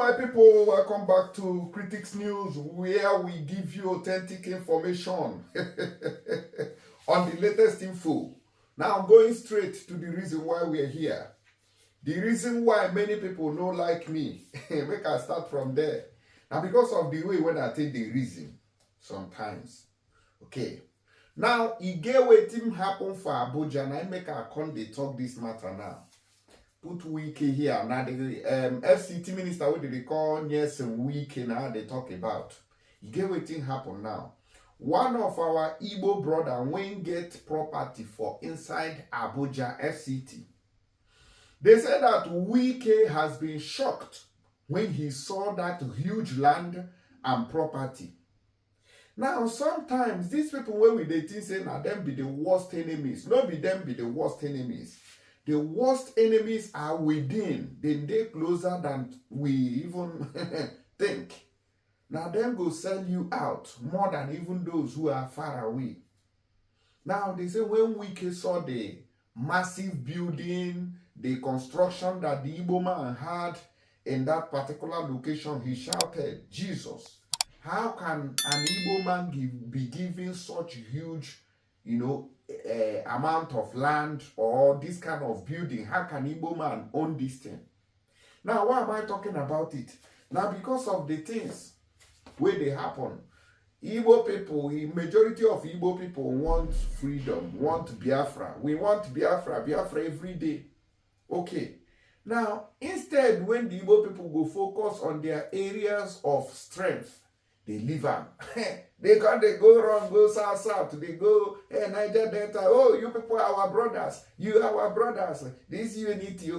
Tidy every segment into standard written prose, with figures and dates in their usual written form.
my people, welcome back to Critics News, where we give you authentic information on the latest info. Now, I'm going straight to the reason why we're here. The reason why many people don't like me, make I start from there. Now, because of the way when I take the reason, sometimes. Okay. Now, it get wetin happen for Abuja, and I make a con they talk this matter now. Put Wike here. Now, the FCT minister, what they call yes and Wike now they talk about. It get wetin happen now. One of our Igbo brother when get property for inside Abuja FCT. They said that Wike has been shocked when he saw that huge land and property. Now, sometimes these people, when we think say now them be the worst enemies, not be them be the worst enemies. The worst enemies are within. They closer than we even think. Now, them go sell you out more than even those who are far away. Now, they say when Wike saw the massive building, the construction that the Igboman had in that particular location, he shouted, Jesus, how can an Igboman be given such huge, amount of land or this kind of building? How can Igboman own this thing? Now, why am I talking about it? Now, because of the things where they happen. Igbo people, the majority of Igbo people want freedom, want Biafra. We want Biafra every day. Okay. Now, instead, when the Igbo people go focus on their areas of strength, they leave them. They go wrong, go south, they go, hey, Niger Delta, oh, you people are our brothers. You are our brothers. This unity.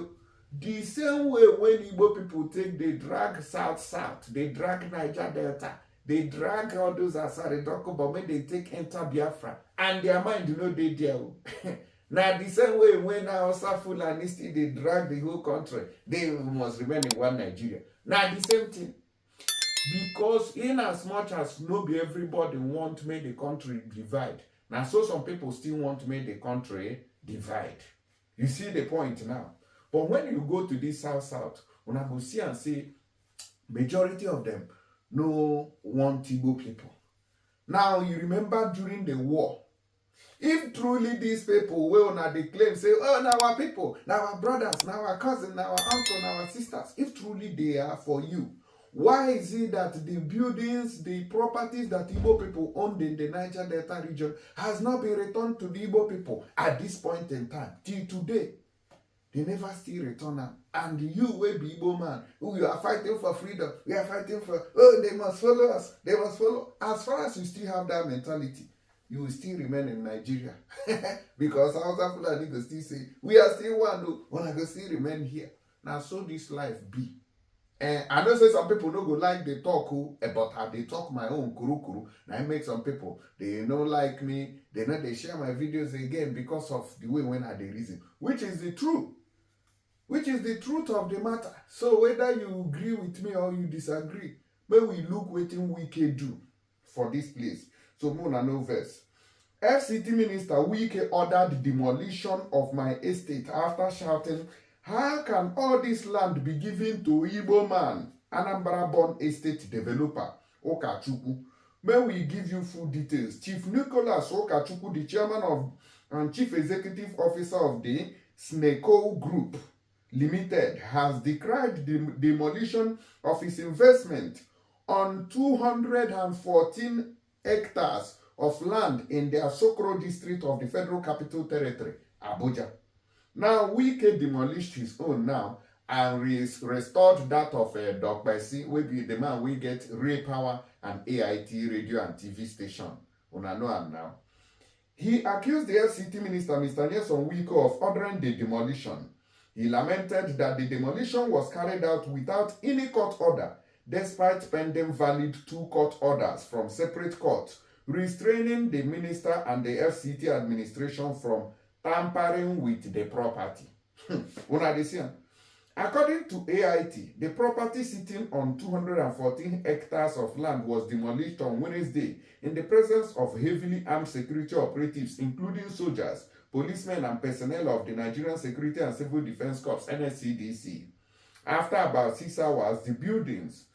The same way when Igbo people take, they drag south, they drag Niger Delta, they drag all those Asari Doko, but when they take enter Biafra, and their mind do not they deal. Now, the same way when our Fulani still they drag the whole country, they must remain in one Nigeria. Now, the same thing. Because in as much as nobody everybody want to make the country divide, now so some people still want to make the country divide. You see the point now. But when you go to this south, when I go see and say, majority of them no want Igbo people. Now you remember during the war, if truly these people will not claim, say, oh, now our people, now our brothers, now our cousins, now our uncle, now our sisters, if truly they are for you, why is it that the buildings, the properties that Igbo people owned in the Niger Delta region has not been returned to the Igbo people at this point in time? Till today, they never still return them. And you will be Igbo man, who you are fighting for freedom, we are fighting for, oh, they must follow us, they must follow. As far as you still have that mentality, you will still remain in Nigeria. Because Hausa Fulani go still say, we are still one, who wanna go still remain here. Now, so this life be. And I know say some people don't go like they talk about how they talk my own kuru. Now it makes some people, they don't like me, they share my videos again because of the way when I they reason. Which is the truth. Which is the truth of the matter. So whether you agree with me or you disagree, may we look what we can do for this place. So Mona no verse. FCT Minister Wike ordered demolition of my estate after shouting, how can all this land be given to Igboman, Anambra-born estate developer, Ukachukwu? May we give you full details. Chief Nicholas Ukachukwu, the chairman of and chief executive officer of the Sneko Group Limited, has decried the demolition of his investment on 214 hectares of land in the Asokoro district of the Federal Capital Territory, Abuja. Now, Wike demolished his own now and restored that of Dr. C, will be the man we get Ray Power and AIT radio and TV station. Una know him now. He accused the FCT minister, Mr. Nelson Wike, of ordering the demolition. He lamented that the demolition was carried out without any court order, despite pending valid 2 court orders from separate courts, restraining the minister and the FCT administration from tampering with the property. According to AIT, the property sitting on 214 hectares of land was demolished on Wednesday in the presence of heavily armed security operatives, including soldiers, policemen, and personnel of the Nigerian Security and Civil Defense Corps, NSCDC. After about 6 hours, the buildings,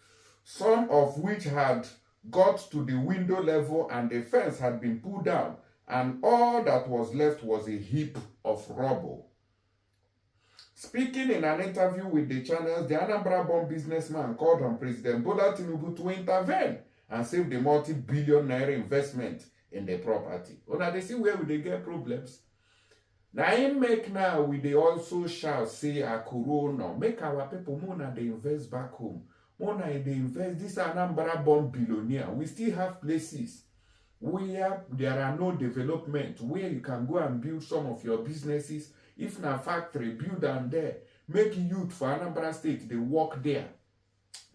some of which had got to the window level and the fence had been pulled down, and all that was left was a heap of rubble. Speaking in an interview with the channels, the Anambra-born businessman called on President Bola Tinubu to intervene and save the multi-billion naira investment in the property. Now they see where we they get problems. Now in make now we they also shall say a corona make our people mona they invest back home. Mona they invest this Anambra-born billionaire. We still have places where there are no development, where you can go and build some of your businesses. If na factory, build and there. Make youth for Anambra State, they work there.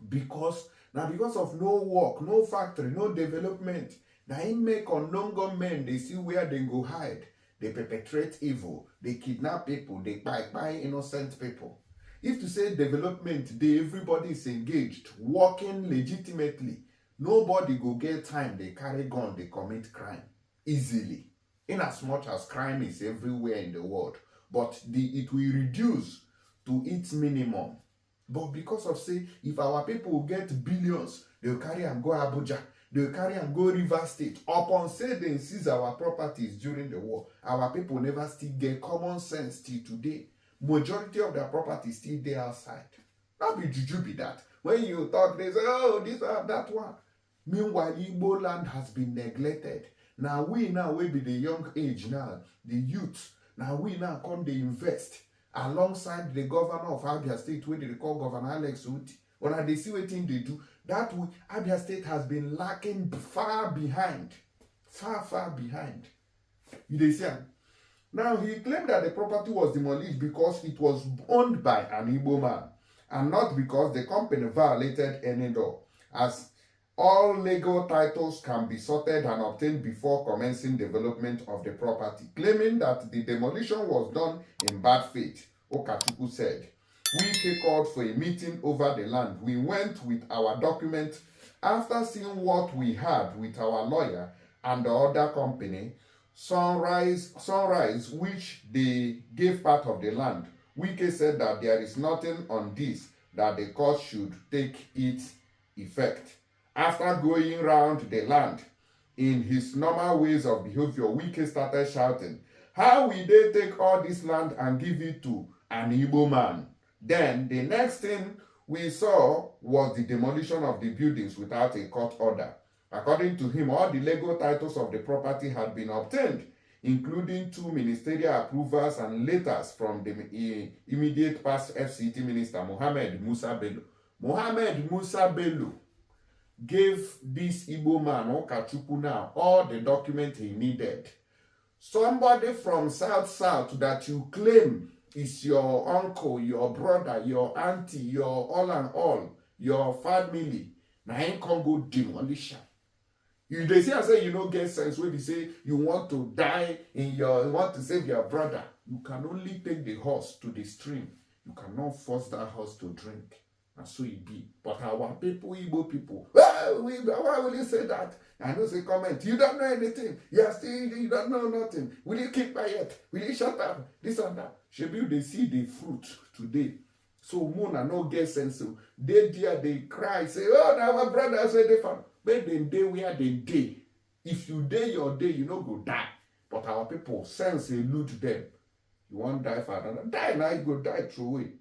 Because of no work, no factory, no development, now in make unknown government, they see where they go hide. They perpetrate evil, they kidnap people, they buy innocent people. If to say development, everybody is engaged, working legitimately, nobody go get time, they carry gun, they commit crime easily. In as much as crime is everywhere in the world, but it will reduce to its minimum. But because of say, if our people get billions, they'll carry and go Abuja, they'll carry and go River State. Upon say they seize our properties during the war, our people never still get common sense till today. Majority of their properties still there outside. Not be juju be that. When you talk, they say, oh, this or that one. Meanwhile, Igbo land has been neglected. Now we will be the young age now, the youth. Now we now come to invest alongside the governor of Abia State, where they call Governor Alex Uti. When they see what thing they do, that Abia State has been lacking far behind. Far behind. You see? Now he claimed that the property was demolished because it was owned by an Igboman and not because the company violated any law, as all legal titles can be sorted and obtained before commencing development of the property, claiming that the demolition was done in bad faith. Ukachukwu said, Wike called for a meeting over the land. We went with our document. After seeing what we had with our lawyer and the other company, Sunrise, which they gave part of the land, Wike said that there is nothing on this, that the court should take its effect. After going round the land in his normal ways of behavior, Wike started shouting, how will they take all this land and give it to an Igboman? Then the next thing we saw was the demolition of the buildings without a court order. According to him, all the legal titles of the property had been obtained, including 2 ministerial approvals and letters from the immediate past FCT minister, Mohammed Musa Bello. Mohammed Musa Bello gave this Igboman, Ukachukwu now, all the documents he needed. Somebody from South that you claim is your uncle, your brother, your auntie, your all and all, your family, now he can go demolition. You they say you don't get sense when they say you want to die you want to save your brother. You can only take the horse to the stream. You cannot force that horse to drink. And so it be. But our people, Igbo people, why will you say that? I know say comment, you don't know anything. You don't know nothing. Will you keep quiet? Will you shut up? This and that. Shebi, they see the fruit today. So Mona no get sense. They there, they cry, say, oh, now our brother say different. But then day where they day. If you day your day, you no go die. But our people sense elude them. You won't die for another. Die now, you go die through away.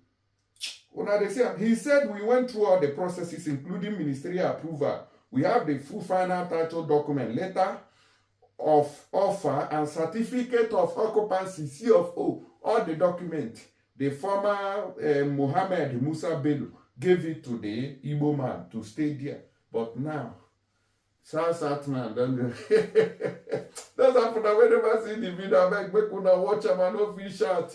He said we went through all the processes, including ministerial approval. We have the full final title document, letter of offer, and certificate of occupancy, CFO, all the documents. The former Mohammed Musa Bello gave it to the Igboman to stay there. But now, South man, that's happened. I never see the video. I make una watch him and official.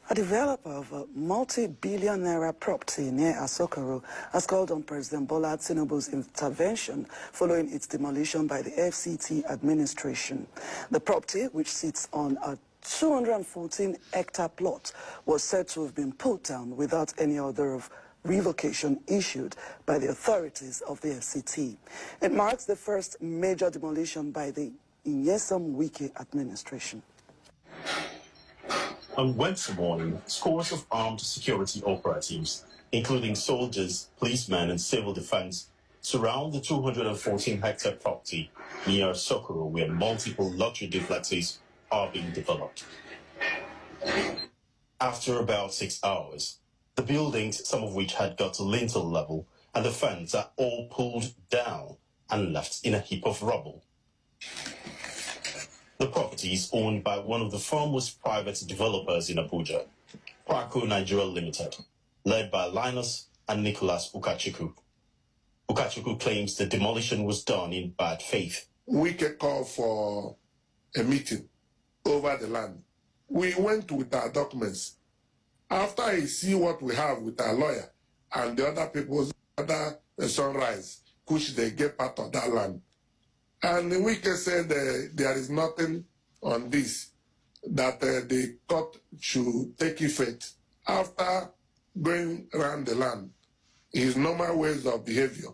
A developer of a multi-billion naira property near Asokoro has called on President Bola Tinubu's intervention following its demolition by the FCT administration. The property, which sits on a 214-hectare plot, was said to have been pulled down without any order of revocation issued by the authorities of the FCT. It marks the first major demolition by the Wike administration. On Wednesday morning, scores of armed security operatives, including soldiers, policemen, and civil defense, surround the 214-hectare property near Sokoro, where multiple luxury duplexes are being developed. After about 6 hours, the buildings, some of which had got to lintel level, and the fence are all pulled down and left in a heap of rubble. The property is owned by one of the foremost private developers in Abuja, Kwaku Nigeria Limited, led by Linus and Nicholas Ukachukwu. Ukachukwu claims the demolition was done in bad faith. Wike called for a meeting over the land. We went with our documents. After he see what we have with our lawyer and the other people's other sunrise, which they get part of that land. And Wike said there is nothing on this, that the court should take effect after going around the land. His normal ways of behavior.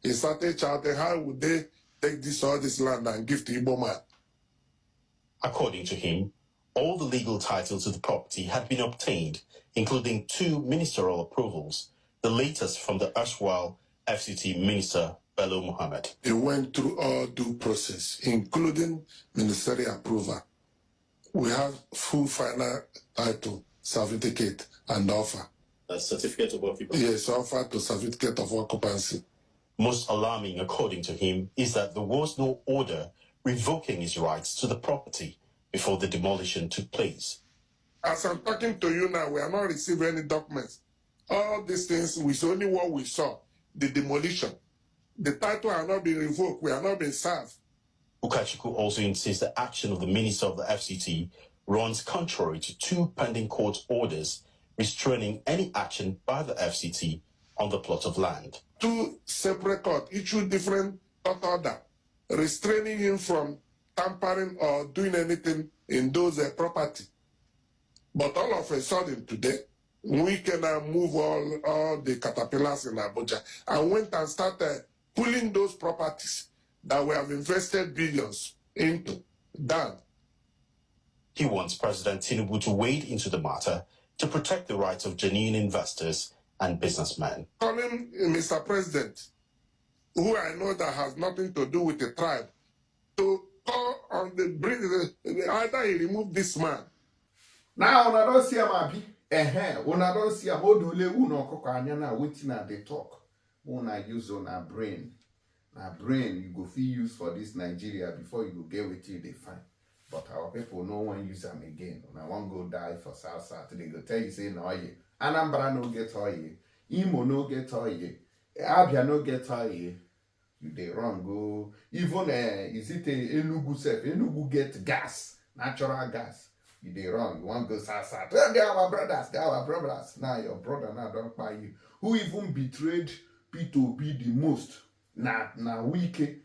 He started shouting, how would they take all this land and give to Igboman? According to him, all the legal titles to the property had been obtained, including 2 ministerial approvals, the latest from the erstwhile FCT Minister Bello Muhammad. He went through all due process, including ministerial approval. We have full final title, certificate, and offer. A certificate of occupancy? Yes, offer to certificate of occupancy. Most alarming, according to him, is that there was no order revoking his rights to the property before the demolition took place. As I'm talking to you now, we are not receiving any documents. All these things, it's only what we saw, the demolition. The title are not being revoked. We are not being served. Ukachukwu also insists the action of the minister of the FCT runs contrary to 2 pending court orders restraining any action by the FCT on the plot of land. 2 separate courts issued different court order restraining him from tampering or doing anything in those property. But all of a sudden today, we can move all the caterpillars in Abuja and went and started pulling those properties that we have invested billions into down. He wants President Tinubu to wade into the matter to protect the rights of genuine investors and businessmen. Calling Mr. President, who I know that has nothing to do with the tribe, to call on the bridge, either he remove this man. Now, I don't see him happy. When I don't see him, waiting at the talk. When I use on our brain. Our brain, you go feel use for this Nigeria before you go get with you, they find. But our people, no one use them again. When I want go die for South, they go tell you, say, no, ye. Anambra no get oil. Imo no get oil. Abia no get oil. You they wrong go. Even is it a Enugu self? Enugu get gas, natural gas. You they wrong. You want go South. Well, they are our brothers. They are our brothers. Now your brother now don't buy you. Who even betrayed P2B the most? Na Wike.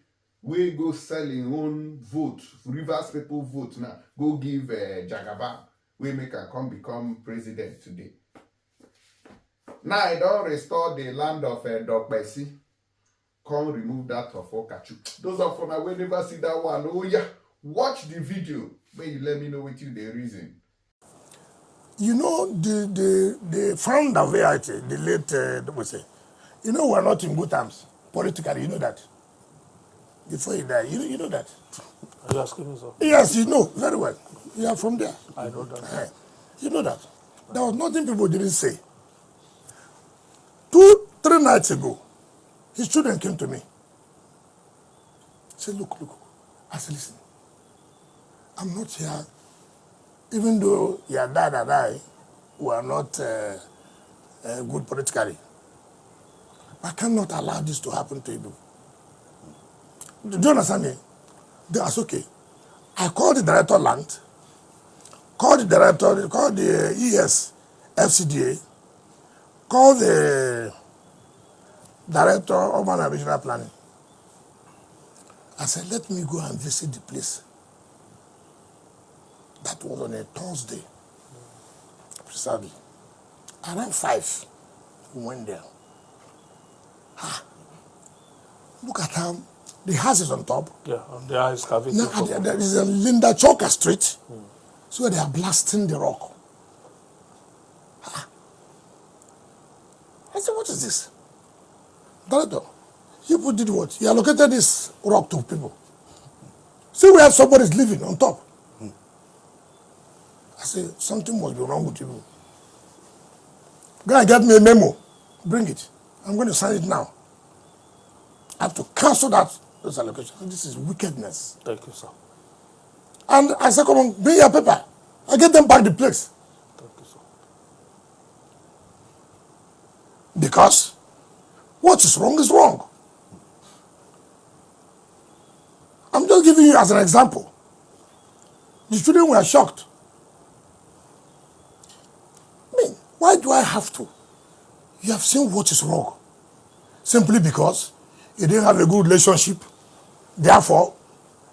We go selling own vote. Rivers people vote now. Go give Jagaba. We make her come become president today. Now I don't restore the land of Dokbesi. Come remove that of Ukachukwu. Those of you will never see that one. Oh yeah, watch the video. When you let me know with you the reason. You know, the founder of AIT, the late, we say, you know, we're not in good terms politically. You know that. Before he died, you know that. Are you asking me so? Yes, you know very well. You are from there. I know that. You know that. There was nothing people didn't say. 2-3 nights ago, his children came to me. Said, look. I said, listen, I'm not here. Even though your dad and I were not good politically, I cannot allow this to happen to you. Do you understand me? That's okay. I called the director of land, called the ES, FCDA, called the director of urban and regional planning. I said, let me go and visit the place. That was on a Thursday, precisely. Around 5, we went there. Look at how the house is on top. Yeah, and they are excavating. Now, there is a Linda Choker Street. So they are blasting the rock. I said, what is this? Director, you people did what? You allocated this rock to people. See where somebody's living on top. I said, something must be wrong with you. Go and get me a memo. Bring it. I'm going to sign it now. I have to cancel those allocations. This is wickedness. Thank you, sir. And I said, come on, bring your paper. I get them back the place. Thank you, sir. Because what is wrong is wrong. I'm just giving you as an example. The children were shocked. I mean, why do I have to? You have seen what is wrong. Simply because you didn't have a good relationship. Therefore,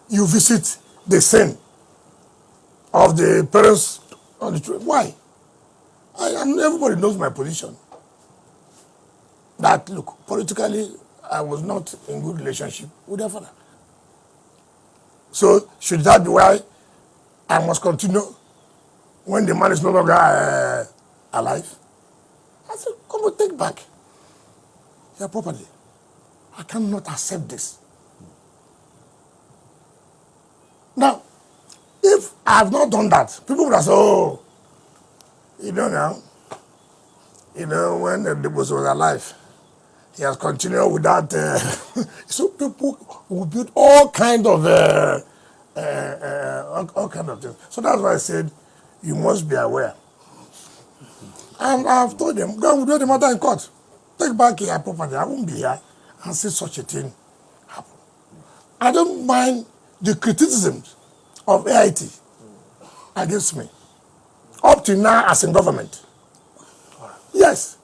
you visit the sin of the parents of the children. Why? Everybody knows my position. That, look, politically, I was not in good relationship with their father. So, should that be why I must continue when the man is no longer alive? I said, come on, take back your property. I cannot accept this. Now, if I have not done that, people would have said, oh, you know now, when the Igbos was alive, he has continued with that. So people will build all kind of things. So that's why I said, you must be aware. And I've told them, go and do the matter in court. Take back your property. I won't be here and see such a thing happen. I don't mind the criticisms of AIT against me. Up to now as in government. Yes.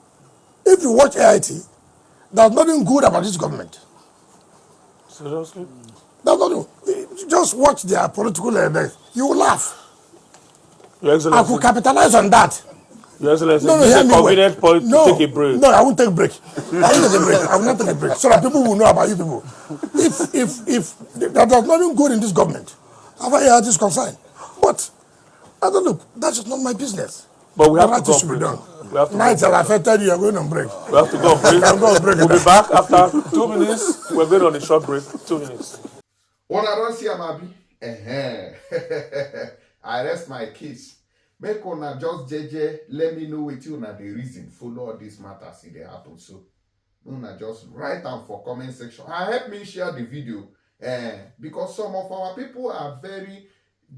If you watch AIT, there's nothing good about this government. Seriously? There's nothing. Just watch their political events. You will laugh. Your Excellency. I could capitalize on that. Your Excellency, No, this hear is a me well. convenient point to take a break. No, I won't take a break. I won't take a break. I will not take a break. So that people will know about you people. If there's nothing good in this government, as far as it is concerned. But I don't look, that's just not my business. But we have That to go should be on break. done. We have to go Nights on have break. affected you are going on break. We have to go on break. I'm going on break. We'll be back after 2 minutes. We're going on a short break. 2 minutes. When I don't see Amabi, I rest my case. Make una just jeje, let me know with you na the reason follow all these matters if they happen. So una just write down for comment section and help me share the video. Because some of our people are very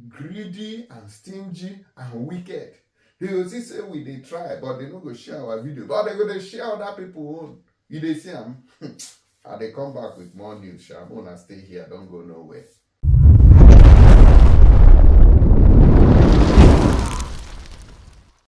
greedy and stingy and wicked. They will see say we they try, but they don't go share our video. But they go to share other people own. You they see them. And they come back with more news. I'm gonna stay here, don't go nowhere.